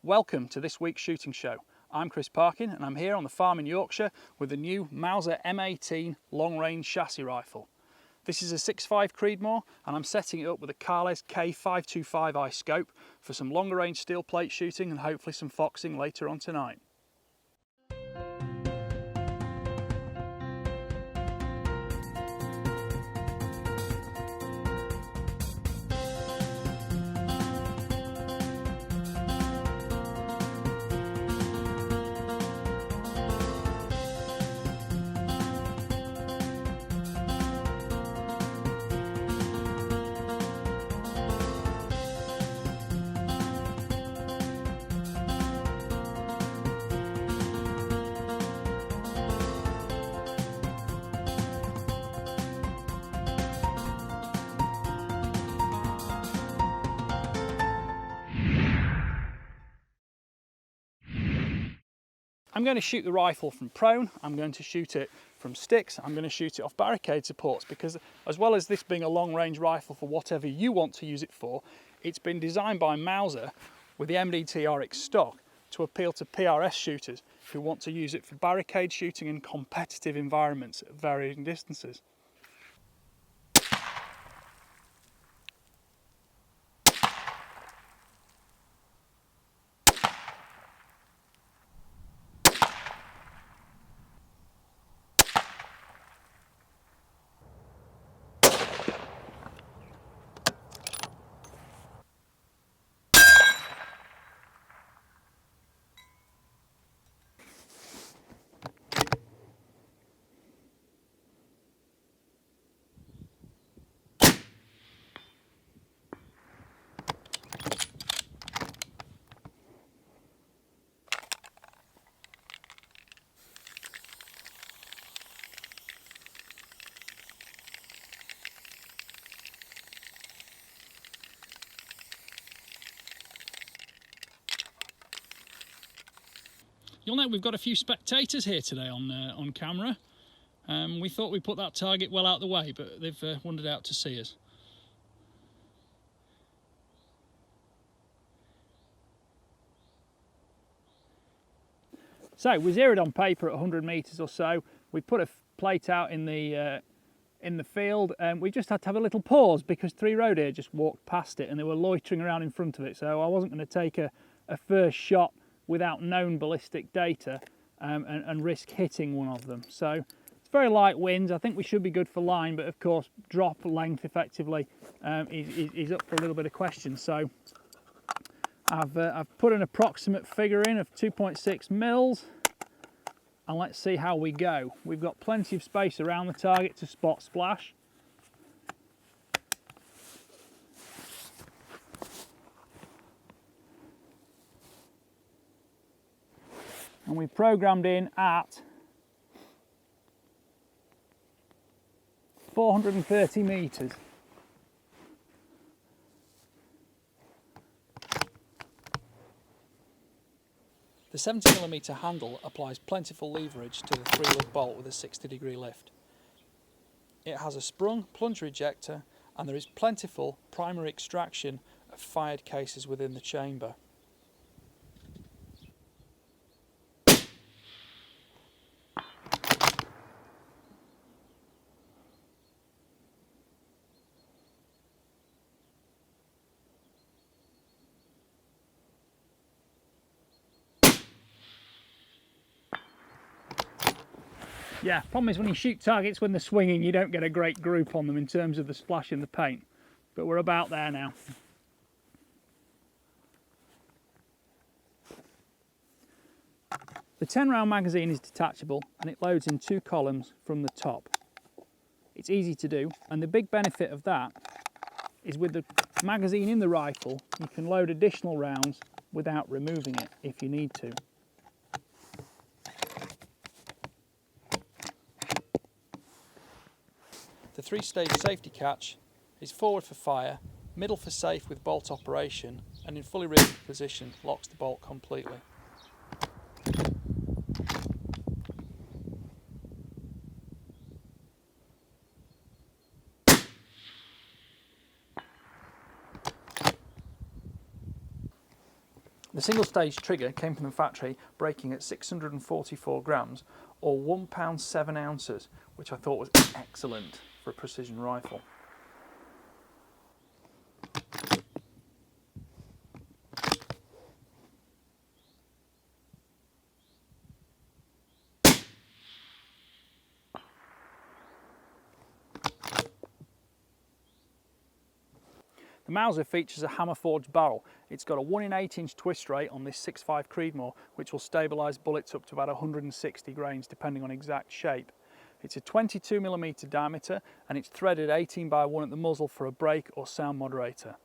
Welcome to this week's shooting show. I'm Chris Parkin and I'm here on the farm in Yorkshire with the new Mauser M18 long-range chassis rifle. This is a 6.5 Creedmoor and I'm setting it up with a Kahles K525i scope for some longer range steel plate shooting and hopefully some foxing later on tonight. I'm going to shoot the rifle from prone, I'm going to shoot it from sticks, I'm going to shoot it off barricade supports because as well as this being a long range rifle for whatever you want to use it for, it's been designed by Mauser with the MDT RX stock to appeal to PRS shooters who want to use it for barricade shooting in competitive environments at varying distances. You'll note we've got a few spectators here today on camera. We thought we'd put that target well out of the way, but they've wandered out to see us. So we zeroed on paper at 100 metres or so. We put a plate out in the field, and we just had to have a little pause because 3 road deer just walked past it and they were loitering around in front of it. So I wasn't going to take a first shot without known ballistic data and risk hitting one of them. So it's very light winds. I think we should be good for line, but of course drop length effectively is up for a little bit of question. So I've put an approximate figure in of 2.6 mils and let's see how we go. We've got plenty of space around the target to spot splash. And we programmed in at 430 metres. The 70mm handle applies plentiful leverage to the 3-lug bolt with a 60-degree lift. It has a sprung plunger ejector and there is plentiful primary extraction of fired cases within the chamber. Yeah, problem is when you shoot targets when they're swinging, you don't get a great group on them in terms of the splash in the paint. But we're about there now. The 10-round magazine is detachable and it loads in 2 columns from the top. It's easy to do, and the big benefit of that is with the magazine in the rifle, you can load additional rounds without removing it if you need to. The 3-stage safety catch is forward for fire, middle for safe with bolt operation, and in fully rigid position locks the bolt completely. The single stage trigger came from the factory breaking at 644 grams or 1 pound 7 ounces, which I thought was excellent for a precision rifle. The Mauser features a hammer forged barrel. It's got a 1 in 8 inch twist rate on this 6.5 Creedmoor, which will stabilise bullets up to about 160 grains depending on exact shape. It's a 22mm diameter and it's threaded 18x1 at the muzzle for a brake or sound moderator.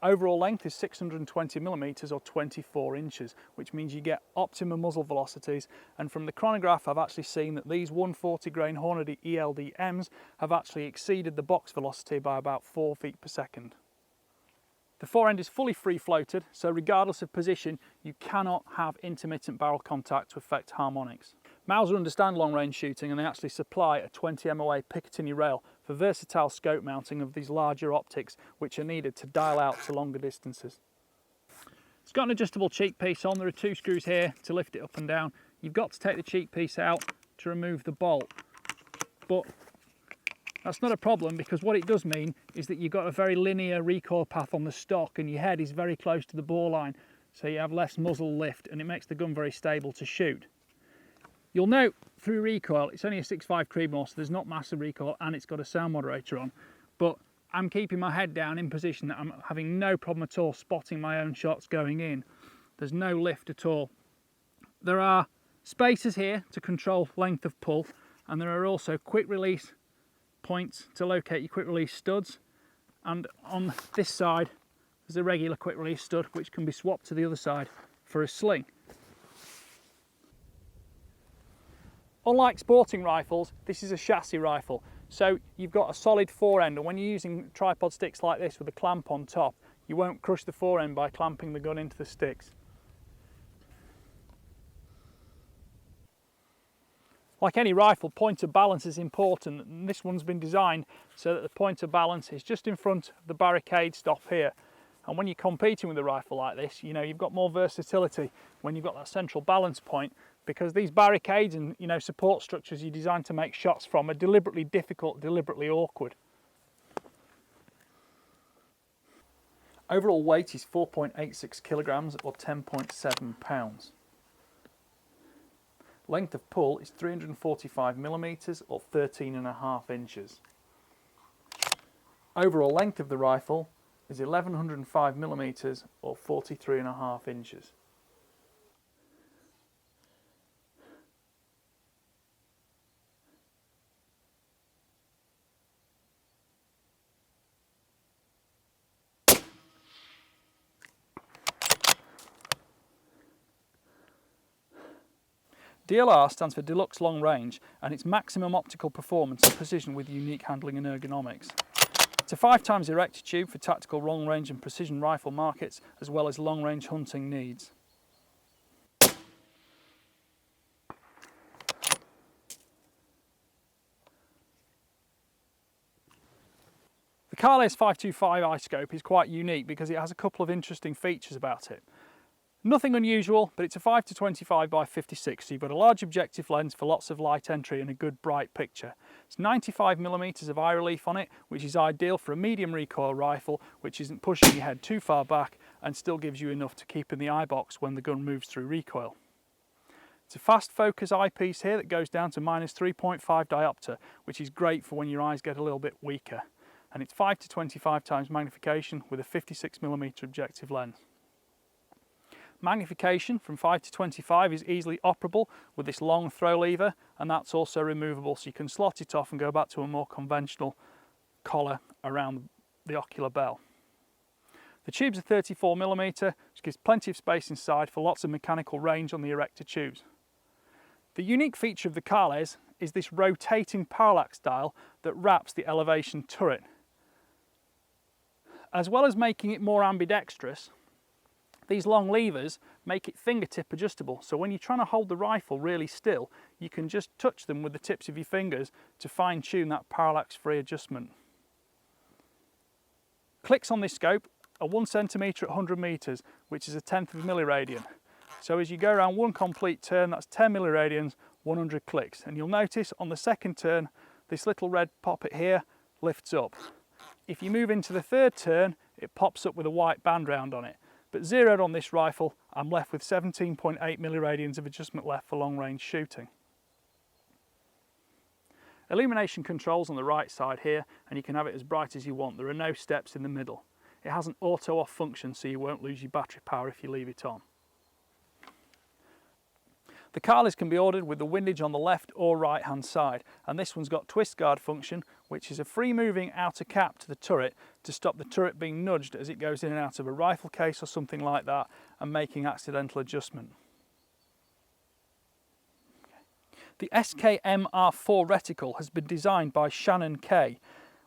Overall length is 620mm or 24 inches, which means you get optimum muzzle velocities, and from the chronograph I've actually seen that these 140 grain Hornady ELD-Ms have actually exceeded the box velocity by about 4 feet per second. The forend is fully free floated, so regardless of position, you cannot have intermittent barrel contact to affect harmonics. Mauser understand long range shooting and they actually supply a 20 MOA Picatinny rail for versatile scope mounting of these larger optics which are needed to dial out to longer distances. It's got an adjustable cheek piece on. There are 2 screws here to lift it up and down. You've got to take the cheek piece out to remove the bolt, but that's not a problem because what it does mean is that you've got a very linear recoil path on the stock and your head is very close to the bore line, so you have less muzzle lift and it makes the gun very stable to shoot. You'll note through recoil it's only a 6.5 Creedmoor, so there's not massive recoil and it's got a sound moderator on, but I'm keeping my head down in position that I'm having no problem at all spotting my own shots going in. There's no lift at all. There are spacers here to control length of pull, and there are also quick release points to locate your quick release studs, and on this side there's a regular quick release stud which can be swapped to the other side for a sling. Unlike sporting rifles, this is a chassis rifle, so you've got a solid forend, and when you're using tripod sticks like this with a clamp on top, you won't crush the forend by clamping the gun into the sticks. Like any rifle, point of balance is important, and this one's been designed so that the point of balance is just in front of the barricade stop here. And when you're competing with a rifle like this, you know, you've got more versatility when you've got that central balance point, because these barricades and, you know, support structures you're designed to make shots from are deliberately difficult, deliberately awkward. Overall weight is 4.86 kilograms or 10.7 pounds. Length of pull is 345mm or 13.5 inches. Overall length of the rifle is 1105mm or 43.5 inches. DLR stands for Deluxe Long Range, and it's maximum optical performance and precision with unique handling and ergonomics. It's a 5x erector tube for tactical long range and precision rifle markets, as well as long range hunting needs. The Kahles K525i scope is quite unique because it has a couple of interesting features about it. Nothing unusual, but it's a 5-25 by 56, so you've got a large objective lens for lots of light entry and a good bright picture. It's 95mm of eye relief on it, which is ideal for a medium recoil rifle, which isn't pushing your head too far back and still gives you enough to keep in the eye box when the gun moves through recoil. It's a fast focus eyepiece here that goes down to -3.5 diopter, which is great for when your eyes get a little bit weaker. And it's 5-25 times magnification with a 56mm objective lens. Magnification from 5-25 is easily operable with this long throw lever, and that's also removable, so you can slot it off and go back to a more conventional collar around the ocular bell. The tubes are 34mm, which gives plenty of space inside for lots of mechanical range on the erector tubes. The unique feature of the Kahles is this rotating parallax dial that wraps the elevation turret. As well as making it more ambidextrous, these long levers make it fingertip adjustable, so when you're trying to hold the rifle really still, you can just touch them with the tips of your fingers to fine-tune that parallax-free adjustment. Clicks on this scope a 1 centimetre at 100 metres, which is a 1/10 of a milliradian. So as you go around one complete turn, that's 10 milliradians, 100 clicks. And you'll notice on the second turn, this little red poppet here lifts up. If you move into the third turn, it pops up with a white band round on it. But zeroed on this rifle, I'm left with 17.8 milliradians of adjustment left for long range shooting. Illumination controls on the right side here, and you can have it as bright as you want. There are no steps in the middle. It has an auto off function, so you won't lose your battery power if you leave it on. The Kahles can be ordered with the windage on the left or right hand side, and this one's got twist guard function, which is a free moving outer cap to the turret to stop the turret being nudged as it goes in and out of a rifle case or something like that and making accidental adjustment. The SKMR4 reticle has been designed by Shannon K,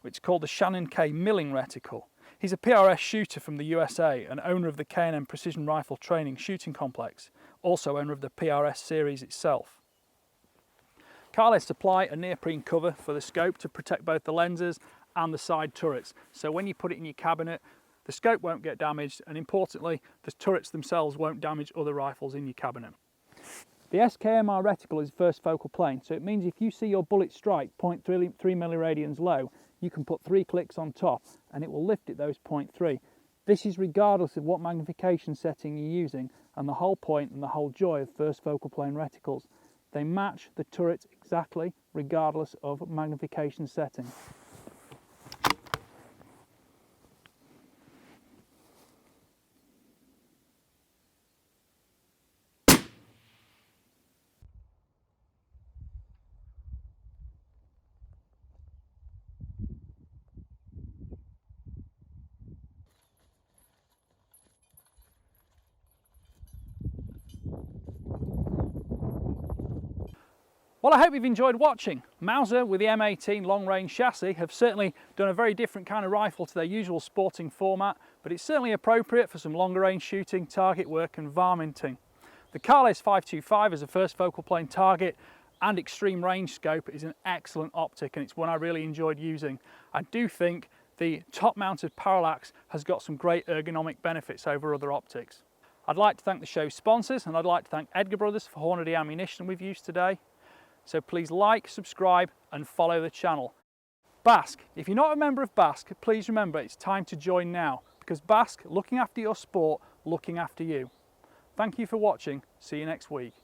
which is called the Shannon K milling reticle. He's a PRS shooter from the USA and owner of the K&M Precision Rifle Training Shooting Complex, also owner of the PRS series itself. Kahles supply a neoprene cover for the scope to protect both the lenses and the side turrets, so when you put it in your cabinet, the scope won't get damaged, and importantly, the turrets themselves won't damage other rifles in your cabinet. The SKMR reticle is first focal plane, so it means if you see your bullet strike 0.3 milliradians low, you can put 3 clicks on top and it will lift it those 0.3. This is regardless of what magnification setting you're using, and the whole point and the whole joy of first focal plane reticles. They match the turret exactly regardless of magnification setting. Well, I hope you've enjoyed watching. Mauser with the M18 long range chassis have certainly done a very different kind of rifle to their usual sporting format, but it's certainly appropriate for some longer range shooting, target work and varminting. The Kahles K525 as a first focal plane target and extreme range scope is an excellent optic, and it's one I really enjoyed using. I do think the top mounted parallax has got some great ergonomic benefits over other optics. I'd like to thank the show's sponsors, and I'd like to thank Edgar Brothers for Hornady ammunition we've used today. So please like, subscribe and follow the channel. Basque, if you're not a member of Basque, please remember it's time to join now, because Basque, looking after your sport, looking after you. Thank you for watching. See you next week.